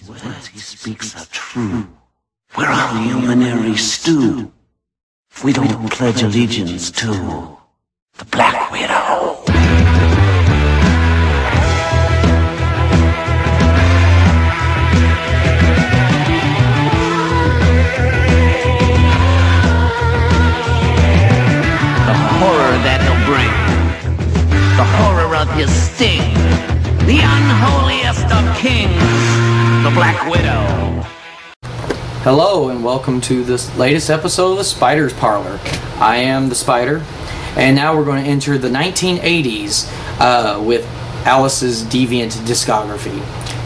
words he speaks are true. We're all humanary stew. If we don't pledge allegiance to the Black Widow. The horror that he'll bring, the horror of his sting, the unholiest of kings, the Black Widow. Hello and welcome to this latest episode of the Spider's Parlor. I am the Spider, and now we're going to enter the 1980s with Alice's deviant discography.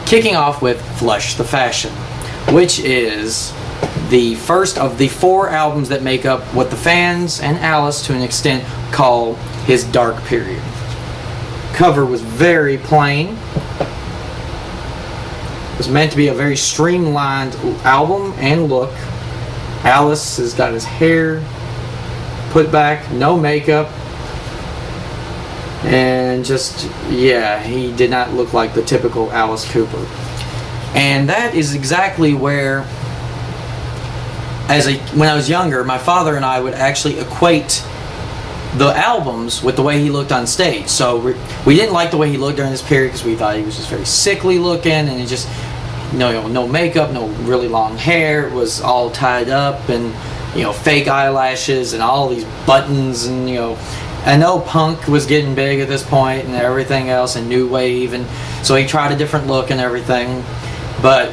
Kicking off with Flush the Fashion, which is the first of the 4 albums that make up what the fans and Alice to an extent call his dark period. Cover was very plain. It was meant to be a very streamlined album and look. Alice has got his hair put back, no makeup, and just, yeah, he did not look like the typical Alice Cooper. And that is exactly where, when I was younger, my father and I would actually equate the albums with the way he looked on stage. So we didn't like the way he looked during this period because we thought he was just very sickly looking, and he just no makeup, no really long hair. It was all tied up, and fake eyelashes and all these buttons, and I know punk was getting big at this point and everything else, and new wave, and so he tried a different look and everything. But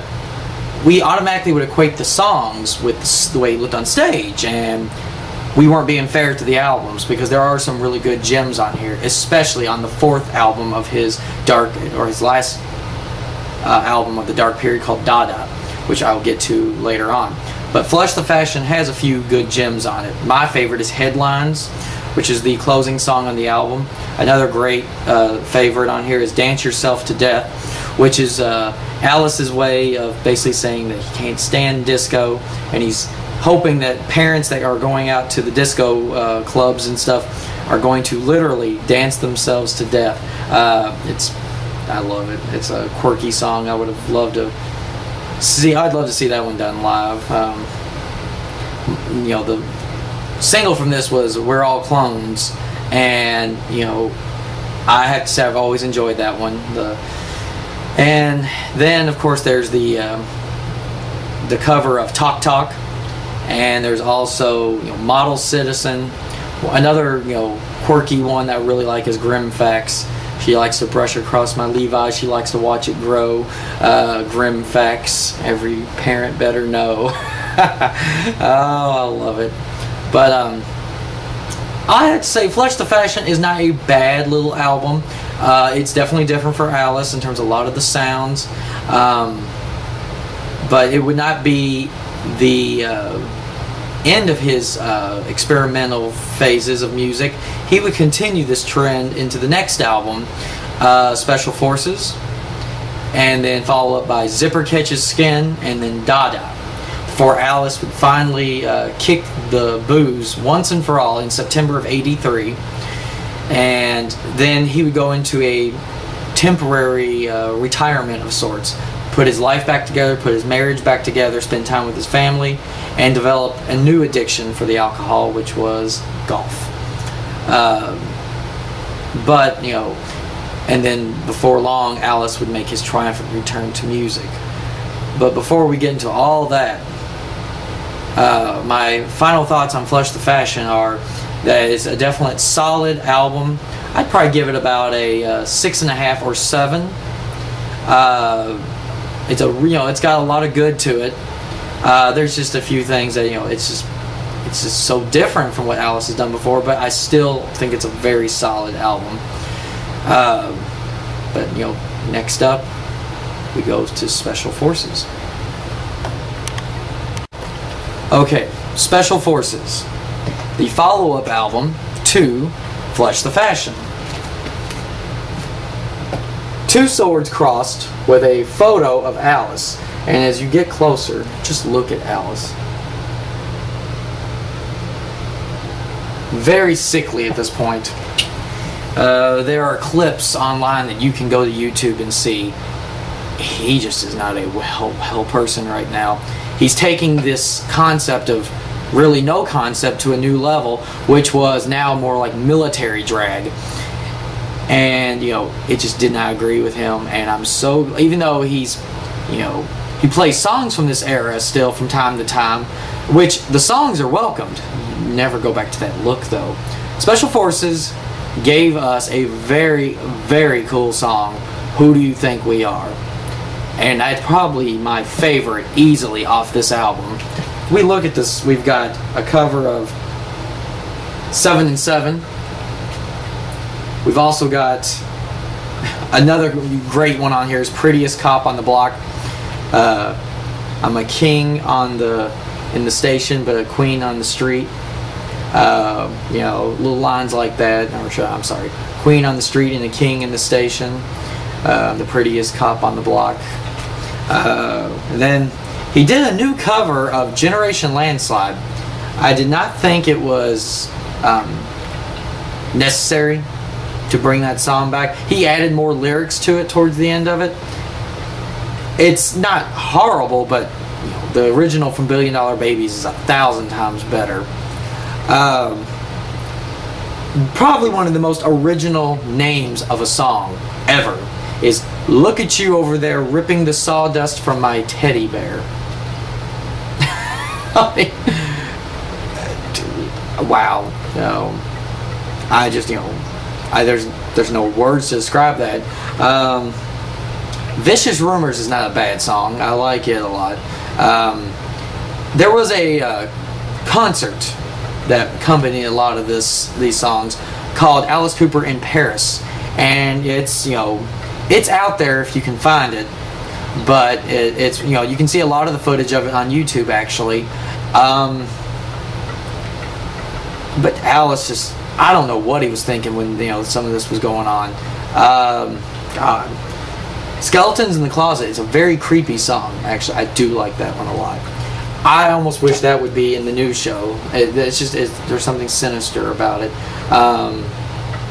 we automatically would equate the songs with the way he looked on stage, and we weren't being fair to the albums, because there are some really good gems on here, especially on the 4th album of his his last album of the dark period, called Dada, which I'll get to later on. But Flush the Fashion has a few good gems on it. My favorite is Headlines, which is the closing song on the album. Another great favorite on here is Dance Yourself to Death, which is Alice's way of basically saying that he can't stand disco, and he's hoping that parents that are going out to the disco clubs and stuff are going to literally dance themselves to death. I love it. It's a quirky song. I would have loved to see. I'd love to see that one done live. The single from this was "We're All Clones," and I have to say I've always enjoyed that one. And then of course there's the cover of Talk Talk. And there's also Model Citizen. Another quirky one that I really like is Grim Facts. She likes to brush across my Levi's. She likes to watch it grow. Grim Facts. Every parent better know. Oh, I love it. But I have to say, Flush the Fashion is not a bad little album. It's definitely different for Alice in terms of a lot of the sounds. But it would not be the end of his experimental phases of music. He would continue this trend into the next album, Special Forces, and then follow up by Zipper Catches Skin, and then Dada, before Alice would finally kick the booze once and for all in September of '83, and then he would go into a temporary retirement of sorts, put his life back together, put his marriage back together, spend time with his family, and develop a new addiction for the alcohol, which was golf. And then before long, Alice would make his triumphant return to music. But before we get into all that, my final thoughts on Flush the Fashion are that it's a definite solid album. I'd probably give it about a 6.5 or 7. It's got a lot of good to it. There's just a few things that it's just so different from what Alice has done before, but I still think it's a very solid album. But next up we go to Special Forces. Okay, Special Forces, the follow-up album to Flush the Fashion. 2 swords crossed with a photo of Alice, and as you get closer, just look at Alice. Very sickly at this point. There are clips online that you can go to YouTube and see. he just is not a well person right now. He's taking this concept of really no concept to a new level, which was now more like military drag. And, you know, it just did not agree with him. And I'm so, even though he's, you know, he plays songs from this era still from time to time, which the songs are welcomed. You never go back to that look, though. Special Forces gave us a very, very cool song, Who Do You Think We Are? And that's probably my favorite easily off this album. We look at this, we've got a cover of 7 and 7. We've also got another great one on here is Prettiest Cop on the Block. I'm a king in the station, but a queen on the street. You know, little lines like that. I'm sorry. Queen on the street and a king in the station. The prettiest cop on the block. And then he did a new cover of Generation Landslide. I did not think it was necessary to bring that song back. He added more lyrics to it towards the end of it. It's not horrible, but you know, the original from Billion Dollar Babies is 1,000 times better. Probably one of the most original names of a song ever is Look at You Over There Ripping the Sawdust from My Teddy Bear. I mean, wow. No, I just, you know, there's no words to describe that. Vicious Rumors is not a bad song. I like it a lot. There was a concert that accompanied a lot of these songs called Alice Cooper in Paris, and it's, you know, it's out there if you can find it, but it's, you know, you can see a lot of the footage of it on YouTube actually. But Alice just, I don't know what he was thinking when, you know, some of this was going on. God. Skeletons in the Closet is a very creepy song, actually. I do like that one a lot. I almost wish that would be in the new show. There's something sinister about it.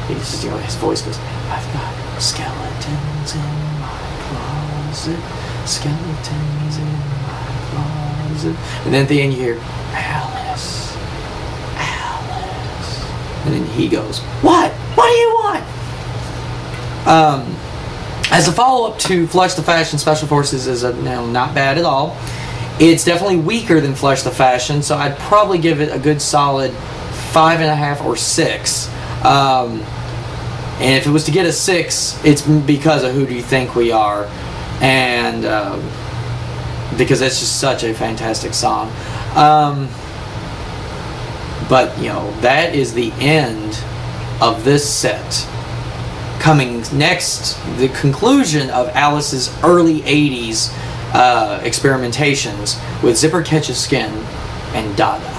He's just, you know, his voice goes, I've got skeletons in my closet, skeletons in my closet. And then at the end you hear, Alice. And then he goes, what? What do you want? As a follow-up to Flush the Fashion, Special Forces is not bad at all. It's definitely weaker than Flush the Fashion, so I'd probably give it a good solid 5.5 or 6. And if it was to get a 6, it's because of Who Do You Think We Are, and because it's just such a fantastic song. But, you know, that is the end of this set. Coming next, the conclusion of Alice's early 80s experimentations with Zipper Catches Skin and Dada.